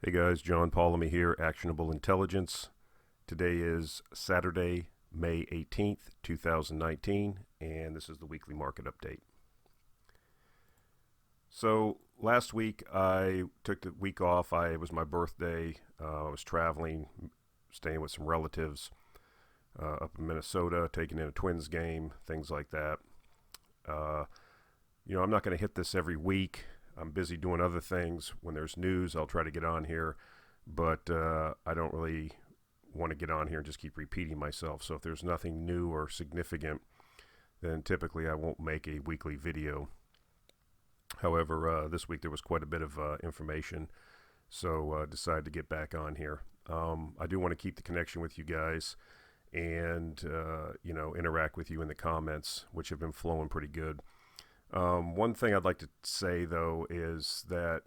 Hey guys, John Paulamy here, Actionable Intelligence. Today is Saturday, May 18th, 2019, and this is the weekly market update. So last week I took the week off. It was my birthday. I was traveling, staying with some relatives up in Minnesota, taking in a Twins game, things like that. Uh, I'm not going to hit this every week. I'm busy doing other things. When there's news, I'll try to get on here, but I don't really want to get on here and just keep repeating myself. So if there's nothing new or significant, then typically I won't make a weekly video. However, this week there was quite a bit of information, so decided to get back on here. I do want to keep the connection with you guys and interact with you in the comments, which have been flowing pretty good. One thing I'd like to say, though, is that,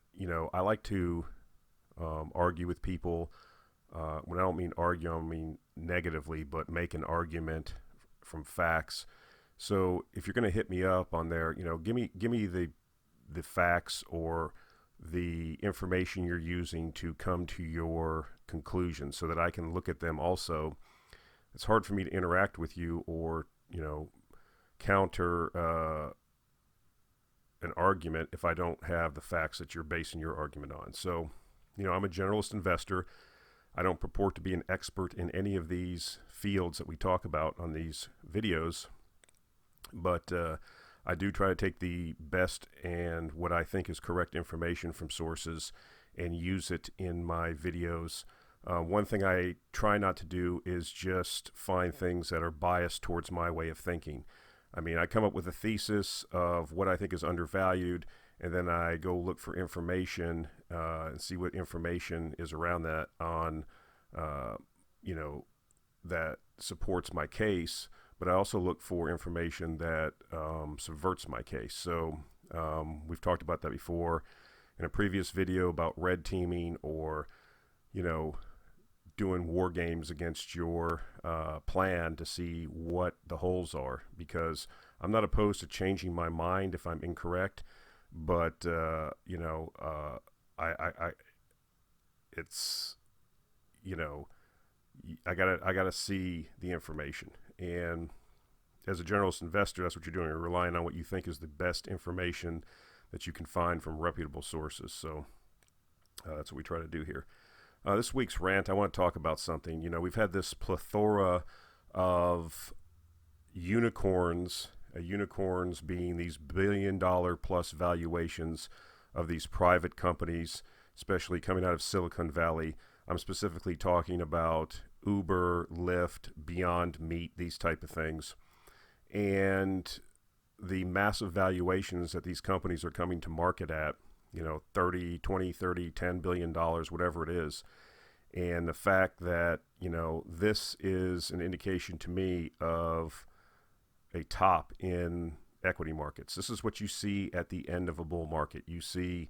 I like to argue with people. When I don't mean argue, I mean negatively, but make an argument from facts. So if you're going to hit me up on there, give me the facts or the information you're using to come to your conclusion so that I can look at them also. It's hard for me to interact with you or, counter an argument if I don't have the facts that you're basing your argument on. So, I'm a generalist investor. I don't purport to be an expert in any of these fields that we talk about on these videos, but I do try to take the best and what I think is correct information from sources and use it in my videos. One thing I try not to do is just find things that are biased towards my way of thinking. I come up with a thesis of what I think is undervalued, and then I go look for information and see what information is around that on, that supports my case. But I also look for information that subverts my case. So we've talked about that before in a previous video about red teaming or, doing war games against your plan to see what the holes are, because I'm not opposed to changing my mind if I'm incorrect, but it's I gotta see the information, and as a generalist investor, that's what you're doing. You're relying on what you think is the best information that you can find from reputable sources. So that's what we try to do here. This week's rant, I want to talk about something. We've had this plethora of unicorns being these billion-dollar plus valuations of these private companies, especially coming out of Silicon Valley. I'm specifically talking about Uber, Lyft, Beyond Meat, these type of things. And the massive valuations that these companies are coming to market at, 30, 20, 30, $10 billion, whatever it is. And the fact that, this is an indication to me of a top in equity markets. This is what you see at the end of a bull market. You see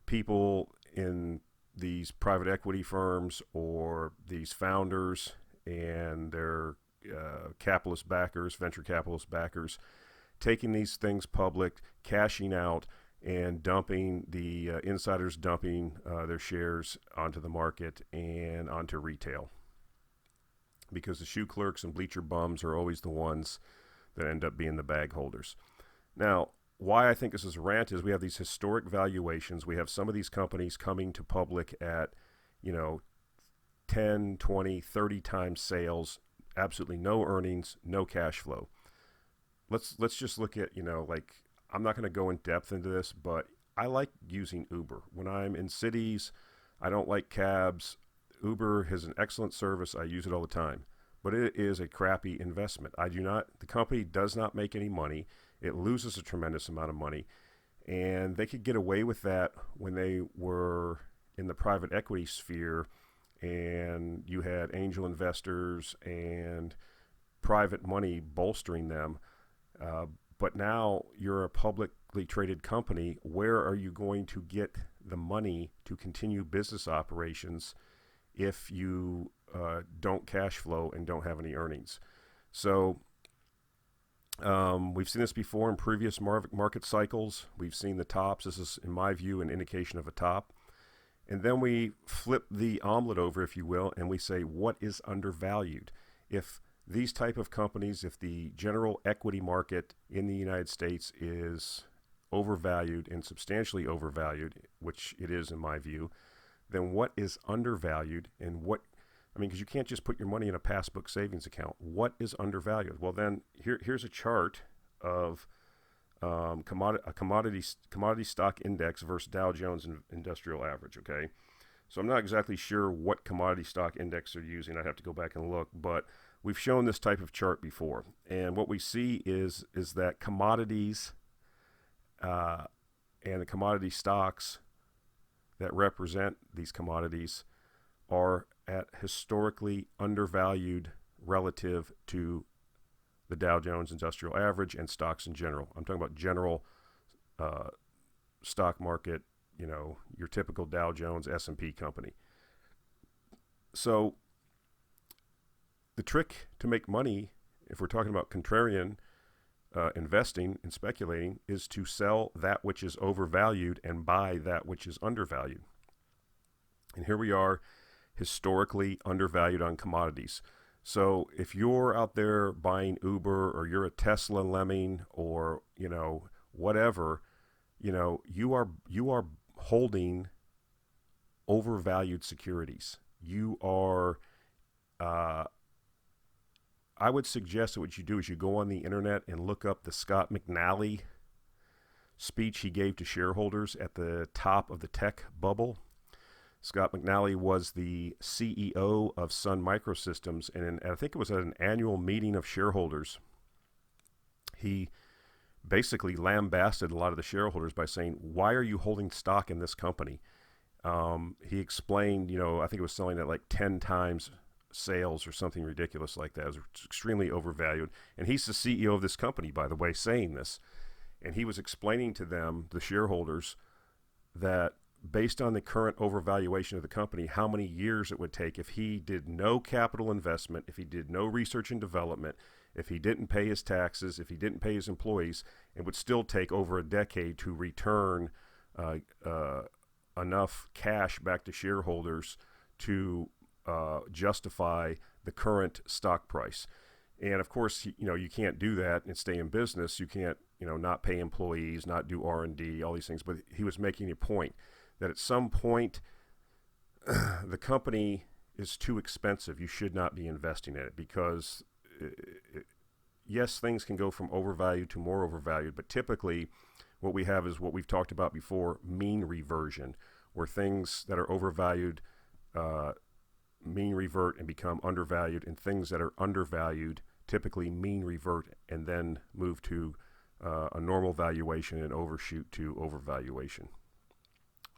people in these private equity firms or these founders and their capitalist backers, venture capitalist backers, taking these things public, cashing out, and dumping the insiders dumping their shares onto the market and onto retail, because the shoe clerks and bleacher bums are always the ones that end up being the bag holders. Now, why I think this is a rant is we have these historic valuations. We have some of these companies coming to public at 10, 20, 30 times sales, absolutely no earnings, no cash flow. Let's just look at, I'm not going to go in depth into this, but I like using Uber. When I'm in cities, I don't like cabs. Uber has an excellent service. I use it all the time, but it is a crappy investment. The company does not make any money. It loses a tremendous amount of money, and they could get away with that when they were in the private equity sphere and you had angel investors and private money bolstering them. But now you're a publicly traded company. Where are you going to get the money to continue business operations if you don't cash flow and don't have any earnings? So we've seen this before in previous market cycles. We've seen the tops. This is, in my view, an indication of a top. And then we flip the omelet over, if you will, and we say, what is undervalued? If these type of companies, if the general equity market in the United States is overvalued and substantially overvalued, which it is in my view, then what is undervalued and because you can't just put your money in a passbook savings account. What is undervalued? Well, then here's a chart of commodity stock index versus Dow Jones Industrial Average. Okay, so I'm not exactly sure what commodity stock index they're using. I'd have to go back and look, but we've shown this type of chart before, and what we see is that commodities and the commodity stocks that represent these commodities are at historically undervalued relative to the Dow Jones Industrial Average and stocks in general. I'm talking about general stock market, your typical Dow Jones S&P company. So the trick to make money, if we're talking about contrarian investing and speculating, is to sell that which is overvalued and buy that which is undervalued. And here we are, historically undervalued on commodities. So if you're out there buying Uber, or you're a Tesla lemming, or whatever, you are holding overvalued securities. You are. I would suggest that what you do is you go on the internet and look up the Scott McNally speech he gave to shareholders at the top of the tech bubble. Scott McNally was the CEO of Sun Microsystems, and I think it was at an annual meeting of shareholders. He basically lambasted a lot of the shareholders by saying, why are you holding stock in this company? He explained, I think it was selling at like 10 times sales or something ridiculous like that. It was extremely overvalued. And he's the CEO of this company, by the way, saying this. And he was explaining to them, the shareholders, that based on the current overvaluation of the company, how many years it would take if he did no capital investment, if he did no research and development, if he didn't pay his taxes, if he didn't pay his employees, it would still take over a decade to return enough cash back to shareholders to justify the current stock price. And of course, you can't do that and stay in business. You can't, not pay employees, not do R&D, all these things. But he was making a point that at some point, the company is too expensive. You should not be investing in it because, yes, things can go from overvalued to more overvalued, but typically what we have is what we've talked about before, mean reversion, where things that are overvalued mean revert and become undervalued, and things that are undervalued typically mean revert and then move to a normal valuation and overshoot to overvaluation.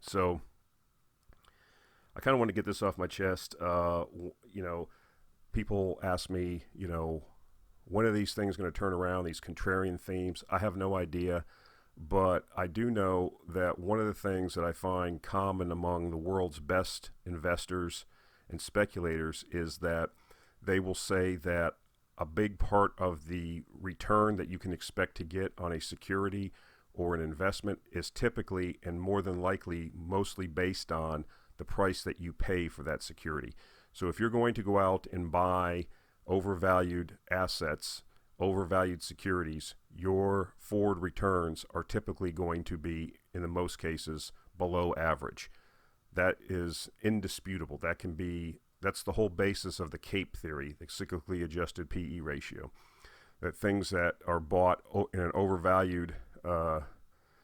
So I kind of want to get this off my chest. People ask me, when are these things going to turn around, these contrarian themes? I have no idea, but I do know that one of the things that I find common among the world's best investors and speculators is that they will say that a big part of the return that you can expect to get on a security or an investment is typically and more than likely mostly based on the price that you pay for that security. So if you're going to go out and buy overvalued assets, overvalued securities, your forward returns are typically going to be, in the most cases, below average. That is indisputable. That's the whole basis of the CAPE theory, the cyclically adjusted PE ratio. That things that are bought in an overvalued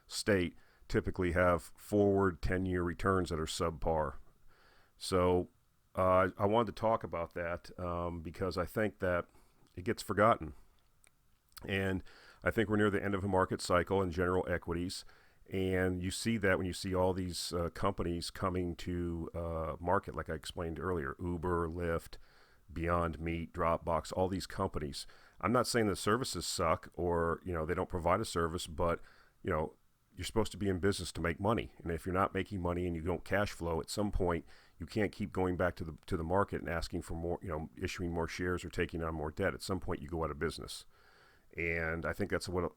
state typically have forward 10-year returns that are subpar. So I wanted to talk about that because I think that it gets forgotten. And I think we're near the end of a market cycle in general equities. And you see that when you see all these companies coming to market, like I explained earlier, Uber, Lyft, Beyond Meat, Dropbox, all these companies. I'm not saying the services suck or, they don't provide a service, but, you're supposed to be in business to make money. And if you're not making money and you don't cash flow, at some point, you can't keep going back to the market and asking for more, issuing more shares or taking on more debt. At some point, you go out of business. And I think that's what,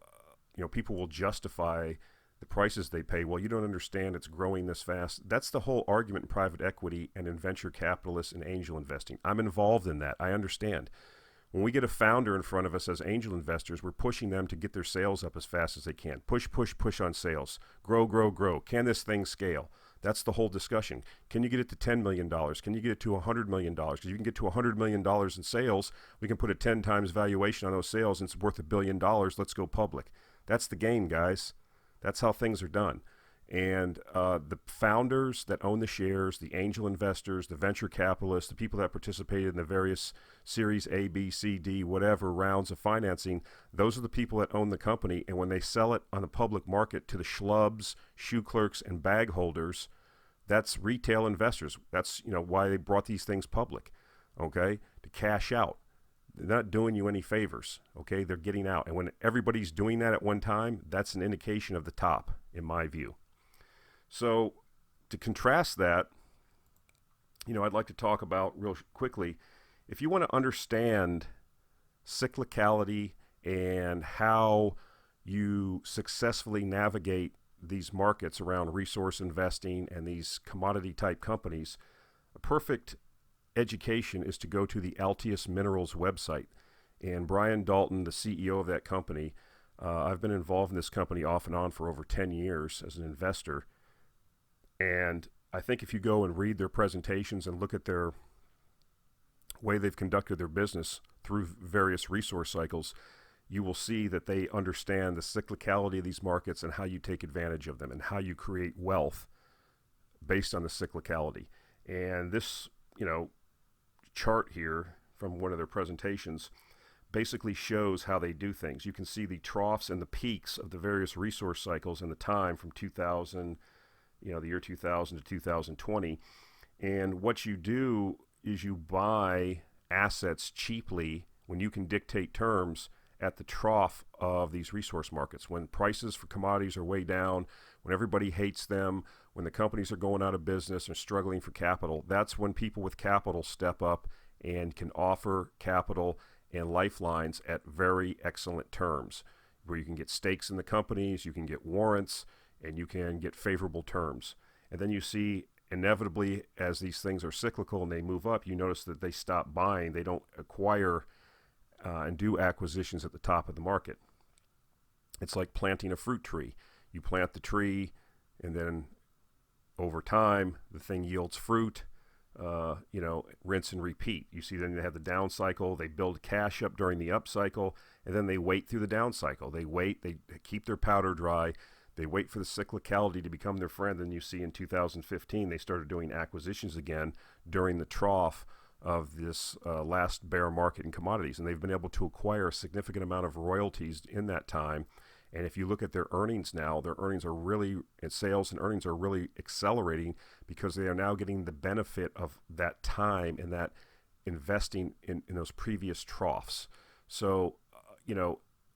people will justify the prices they pay. Well, you don't understand it's growing this fast. That's the whole argument in private equity and in venture capitalists and angel investing. I'm involved in that. I understand. When we get a founder in front of us as angel investors, we're pushing them to get their sales up as fast as they can. Push, push, push on sales. Grow, grow, grow. Can this thing scale? That's the whole discussion. Can you get it to $10 million? Can you get it to $100 million? Because you can get to $100 million in sales. We can put a 10 times valuation on those sales and it's worth $1 billion. Let's go public. That's the game, guys. That's how things are done. And the founders that own the shares, the angel investors, the venture capitalists, the people that participated in the various Series A, B, C, D, whatever rounds of financing, those are the people that own the company. And when they sell it on the public market to the schlubs, shoe clerks, and bag holders, that's retail investors. That's why they brought these things public, okay, to cash out. They're not doing you any favors, okay? They're getting out. And when everybody's doing that at one time, that's an indication of the top, in my view. So to contrast that, I'd like to talk about real quickly, if you want to understand cyclicality and how you successfully navigate these markets around resource investing and these commodity type companies, a perfect education is to go to the Altius Minerals website. And Brian Dalton, the CEO of that company, I've been involved in this company off and on for over 10 years as an investor. And I think if you go and read their presentations and look at their way they've conducted their business through various resource cycles, you will see that they understand the cyclicality of these markets and how you take advantage of them and how you create wealth based on the cyclicality. And this, chart here from one of their presentations basically shows how they do things. You can see the troughs and the peaks of the various resource cycles in the time from 2000, the year 2000 to 2020. And what you do is you buy assets cheaply when you can dictate terms at the trough of these resource markets, when prices for commodities are way down, when everybody hates them, when the companies are going out of business and struggling for capital. That's when people with capital step up and can offer capital and lifelines at very excellent terms, where you can get stakes in the companies, you can get warrants, and you can get favorable terms. And then you see inevitably as these things are cyclical and they move up, you notice that they stop buying. They don't acquire and do acquisitions at the top of the market. It's like planting a fruit tree. You plant the tree and then over time the thing yields fruit, rinse and repeat. You see then they have the down cycle, they build cash up during the up cycle, and then they wait through the down cycle. They wait, they keep their powder dry. They wait for the cyclicality to become their friend. And you see in 2015, they started doing acquisitions again during the trough of this last bear market in commodities. And they've been able to acquire a significant amount of royalties in that time. And if you look at their earnings now, their earnings are really, and sales and earnings are really accelerating because they are now getting the benefit of that time and that investing in those previous troughs. So,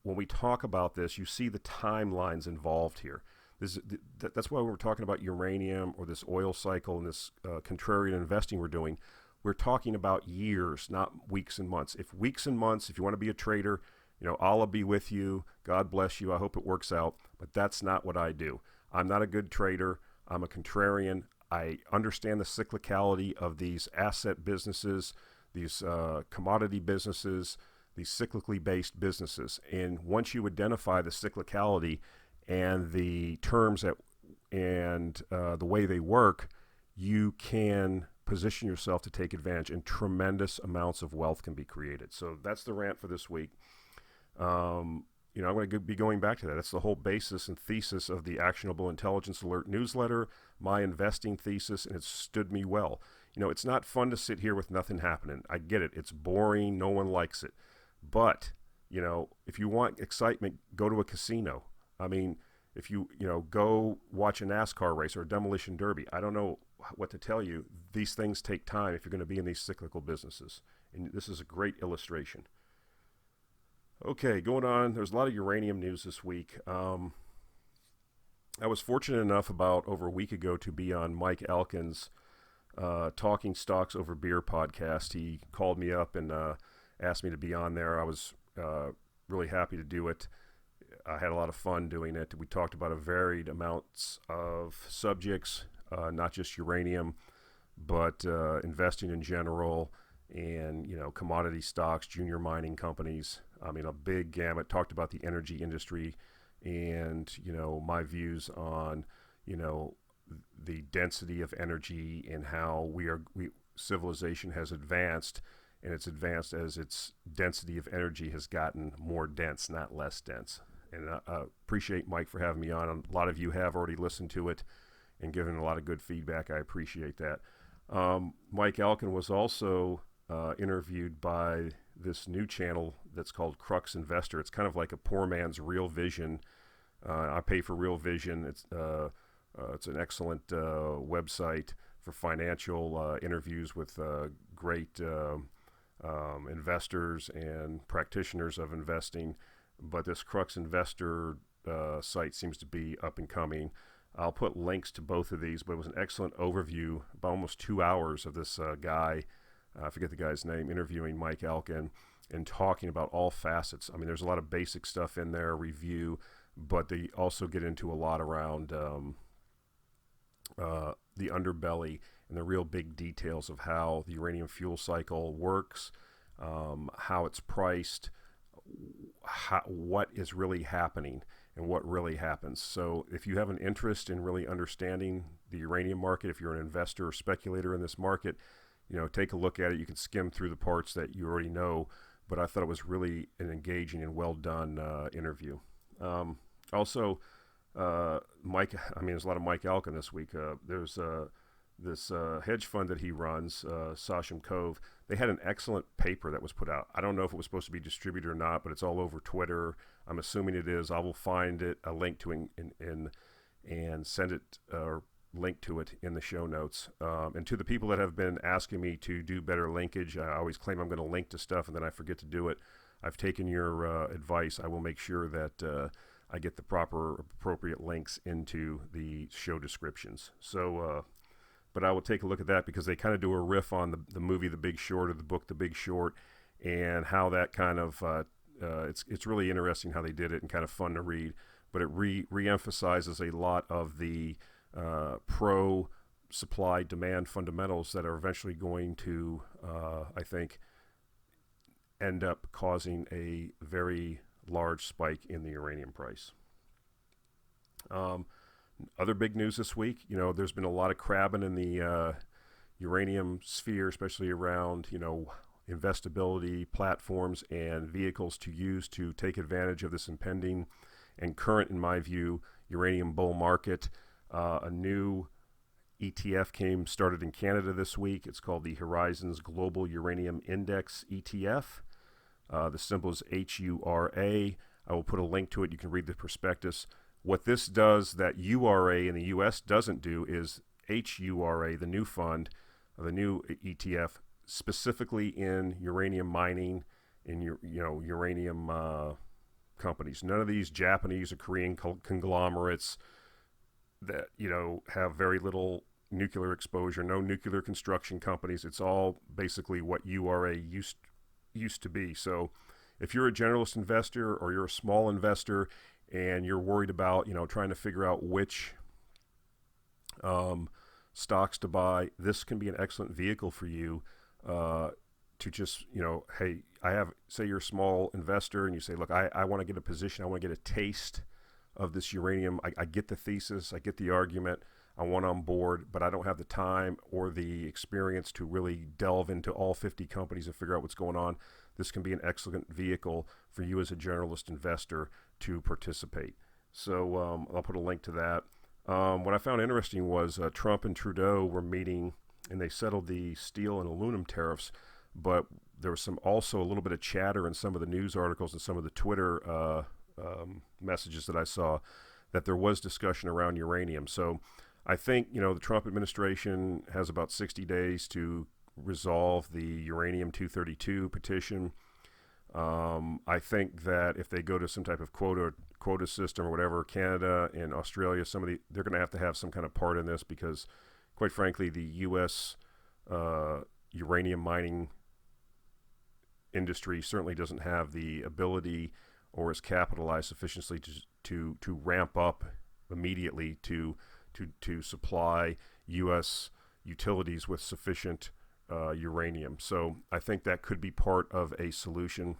when we talk about this, you see the timelines involved here. That's why we're talking about uranium or this oil cycle and this contrarian investing we're doing. We're talking about years, not weeks and months. If you want to be a trader, Allah be with you. God bless you. I hope it works out. But that's not what I do. I'm not a good trader. I'm a contrarian. I understand the cyclicality of these asset businesses, these commodity businesses, these cyclically based businesses. And once you identify the cyclicality and the terms and the way they work, you can position yourself to take advantage, and tremendous amounts of wealth can be created. So that's the rant for this week. I'm going to be going back to that. That's the whole basis and thesis of the Actionable Intelligence Alert newsletter, my investing thesis, and it's stood me well. It's not fun to sit here with nothing happening. I get it. It's boring. No one likes it. But, if you want excitement, go to a casino. I mean, if you go watch a NASCAR race or a demolition derby, I don't know what to tell you. These things take time if you're going to be in these cyclical businesses. And this is a great illustration. Okay, going on. There's a lot of uranium news this week. I was fortunate enough about over a week ago to be on Mike Alkin's Talking Stocks Over Beer podcast. He called me up and asked me to be on there. I was really happy to do it. I had a lot of fun doing it. We talked about a varied amounts of subjects, not just uranium, but investing in general, and commodity stocks, junior mining companies. I mean, a big gamut. Talked about the energy industry, and my views on the density of energy and how civilization has advanced, and it's advanced as its density of energy has gotten more dense, not less dense. And I appreciate Mike for having me on. A lot of you have already listened to it and given a lot of good feedback. I appreciate that. Mike Alkin was also interviewed by this new channel that's called Crux Investor. It's kind of like a poor man's Real Vision. I pay for Real Vision. It's an excellent website for financial interviews with great investors and practitioners of investing. But this Crux Investor site seems to be up and coming. I'll put links to both of these, but it was an excellent overview, about almost 2 hours of this guy, I forget the guy's name, interviewing Mike Alkin and talking about all facets. I mean, there's a lot of basic stuff in there, review, but they also get into a lot around the underbelly and the real big details of how the uranium fuel cycle works, how it's priced, what is really happening and what really happens. So if you have an interest in really understanding the uranium market, if you're an investor or speculator in this market, take a look at it. You can skim through the parts that you already know, but I thought it was really an engaging and well done interview. Also, Mike, there's a lot of Mike Alkin this week. There's this hedge fund that he runs, Sachem Cove. They had an excellent paper that was put out. I don't know if it was supposed to be distributed or not, but it's all over Twitter. I'm assuming it is. I will find it, a link to it, and send it or link to it in the show notes. And to the people that have been asking me to do better linkage, I always claim I'm going to link to stuff and then I forget to do it. I've taken your advice. I will make sure that I get the proper, appropriate links into the show descriptions. So, but I will take a look at that because they kind of do a riff on the movie The Big Short or the book The Big Short, and how that kind of it's really interesting how they did it and kind of fun to read. But it re-emphasizes a lot of the pro supply demand fundamentals that are eventually going to, I think, end up causing a very large spike in the uranium price. Other big news this week, there's been a lot of crabbing in the uranium sphere, especially around, investability platforms and vehicles to use to take advantage of this impending and current, in my view, uranium bull market. A new ETF started in Canada this week. It's called the Horizons Global Uranium Index ETF. The symbol is HURA. I will put a link to it. You can read the prospectus. What this does that URA in the U.S. doesn't do is HURA, the new fund, the new ETF, specifically in uranium mining, in uranium companies. None of these Japanese or Korean conglomerates that have very little nuclear exposure, no nuclear construction companies. It's all basically what URA used to be. So if you're a generalist investor or you're a small investor and you're worried about trying to figure out which stocks to buy, this can be an excellent vehicle for you to just hey, say you're a small investor and you say, look, I want to get a position, I want to get a taste of this uranium. I get the thesis, I get the argument, I want on board, but I don't have the time or the experience to really delve into all 50 companies and figure out what's going on. This can be an excellent vehicle for you as a generalist investor to participate. So I'll put a link to that. What I found interesting was Trump and Trudeau were meeting and they settled the steel and aluminum tariffs, but there was also a little bit of chatter in some of the news articles and some of the Twitter messages that I saw that there was discussion around uranium. So I think, the Trump administration has about 60 days to resolve the uranium-232 petition. I think that if they go to some type of quota system or whatever, Canada and Australia, they're going to have some kind of part in this because, quite frankly, the U.S. Uranium mining industry certainly doesn't have the ability or is capitalized sufficiently to ramp up immediately to supply U.S. utilities with sufficient uranium. So I think that could be part of a solution.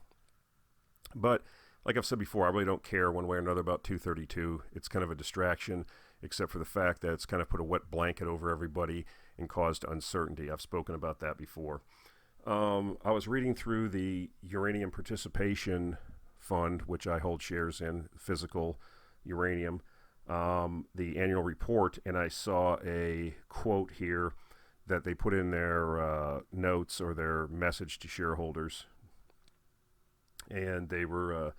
But like I've said before, I really don't care one way or another about 232. It's kind of a distraction, except for the fact that it's kind of put a wet blanket over everybody and caused uncertainty. I've spoken about that before. I was reading through the Uranium Participation Fund, which I hold shares in, physical uranium, the annual report, and I saw a quote here that they put in their notes or their message to shareholders. And they were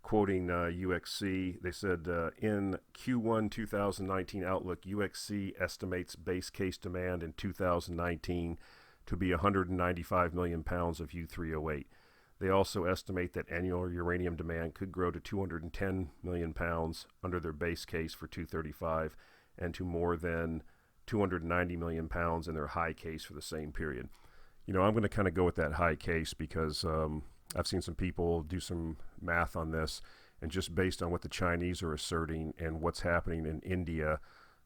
quoting UXC. They said, in Q1 2019 outlook, UXC estimates base case demand in 2019 to be 195 million pounds of U3O8. They also estimate that annual uranium demand could grow to 210 million pounds under their base case for 235 and to more than 290 million pounds in their high case for the same period. I'm going to kind of go with that high case because I've seen some people do some math on this, and just based on what the Chinese are asserting and what's happening in India,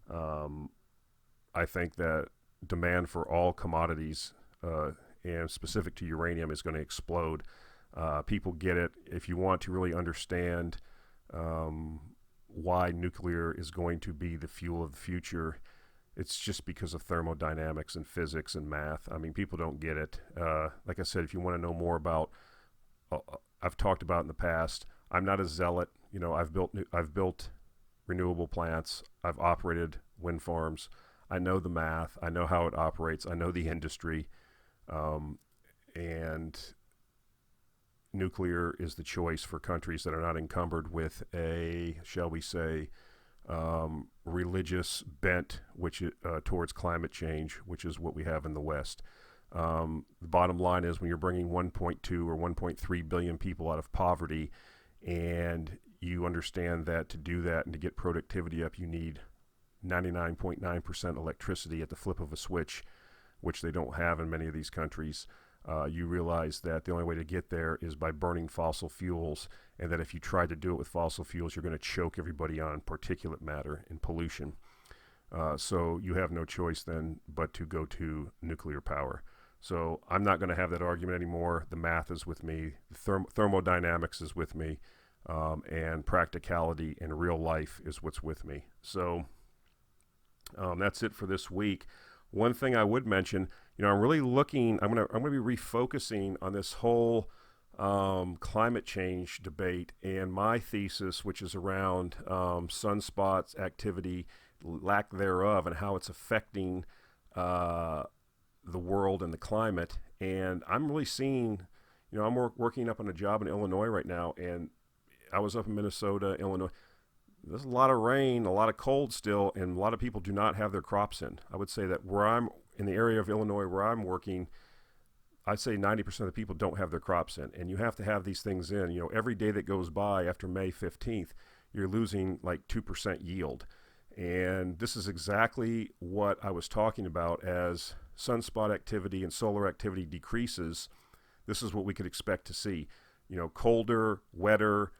I think that demand for all commodities and specific to uranium is going to explode. People get it. If you want to really understand why nuclear is going to be the fuel of the future, it's just because of thermodynamics and physics and math. I mean, people don't get it. Like I said, if you want to know more about, I've talked about in the past, I'm not a zealot. I've built renewable plants. I've operated wind farms. I know the math. I know how it operates. I know the industry. And nuclear is the choice for countries that are not encumbered with a, shall we say, religious bent towards climate change, which is what we have in the West. The bottom line is when you're bringing 1.2 or 1.3 billion people out of poverty, and you understand that to do that and to get productivity up, you need 99.9% electricity at the flip of a switch, which they don't have in many of these countries. You realize that the only way to get there is by burning fossil fuels, and that if you try to do it with fossil fuels, you're going to choke everybody on particulate matter and pollution. So you have no choice then but to go to nuclear power. So I'm not going to have that argument anymore. The math is with me. Thermodynamics is with me. And practicality and real life is what's with me. So that's it for this week. One thing I would mention, I'm really looking, I'm going to be refocusing on this whole climate change debate and my thesis, which is around sunspots activity, lack thereof, and how it's affecting the world and the climate. And I'm really seeing, I'm working up on a job in Illinois right now, and I was up in Minnesota, Illinois. There's a lot of rain, a lot of cold still, and a lot of people do not have their crops in. I would say that where I'm in the area of Illinois where I'm working, I'd say 90% of the people don't have their crops in, and you have to have these things in. Every day that goes by after May 15th, you're losing like 2% yield. And this is exactly what I was talking about. As sunspot activity and solar activity decreases, this is what we could expect to see. Colder, wetter,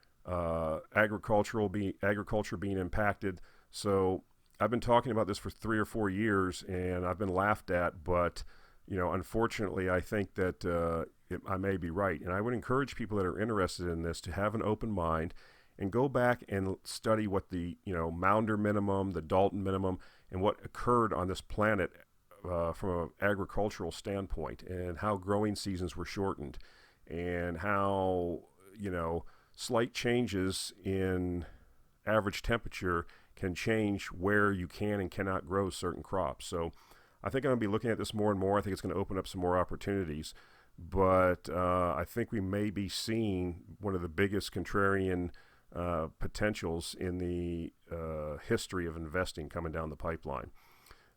agriculture being impacted. So I've been talking about this for 3 or 4 years, and I've been laughed at, but unfortunately I think that I may be right. And I would encourage people that are interested in this to have an open mind and go back and study what the Maunder minimum, the Dalton minimum, and what occurred on this planet from an agricultural standpoint, and how growing seasons were shortened, and how slight changes in average temperature can change where you can and cannot grow certain crops. So I think I'm going to be looking at this more and more. I think it's going to open up some more opportunities. But I think we may be seeing one of the biggest contrarian potentials in the history of investing coming down the pipeline.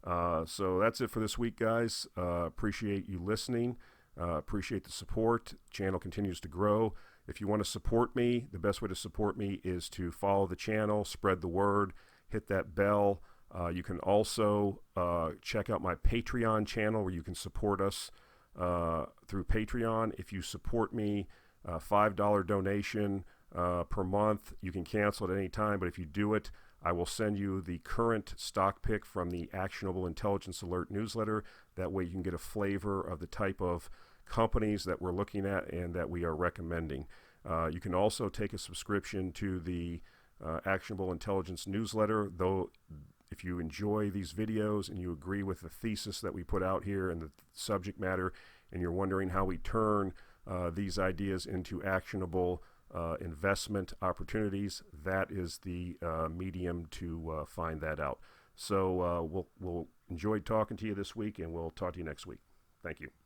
So that's it for this week, guys. Appreciate you listening. Appreciate the support. Channel continues to grow. If you want to support me, the best way to support me is to follow the channel, spread the word, hit that bell. You can also check out my Patreon channel where you can support us through Patreon. If you support me, $5 donation per month. You can cancel at any time, but if you do it, I will send you the current stock pick from the Actionable Intelligence Alert newsletter. That way you can get a flavor of the type of companies that we're looking at and that we are recommending. You can also take a subscription to the Actionable Intelligence newsletter, though if you enjoy these videos and you agree with the thesis that we put out here and the subject matter, and you're wondering how we turn these ideas into actionable investment opportunities, that is the medium to find that out. So we'll enjoy talking to you this week, and we'll talk to you next week. Thank you.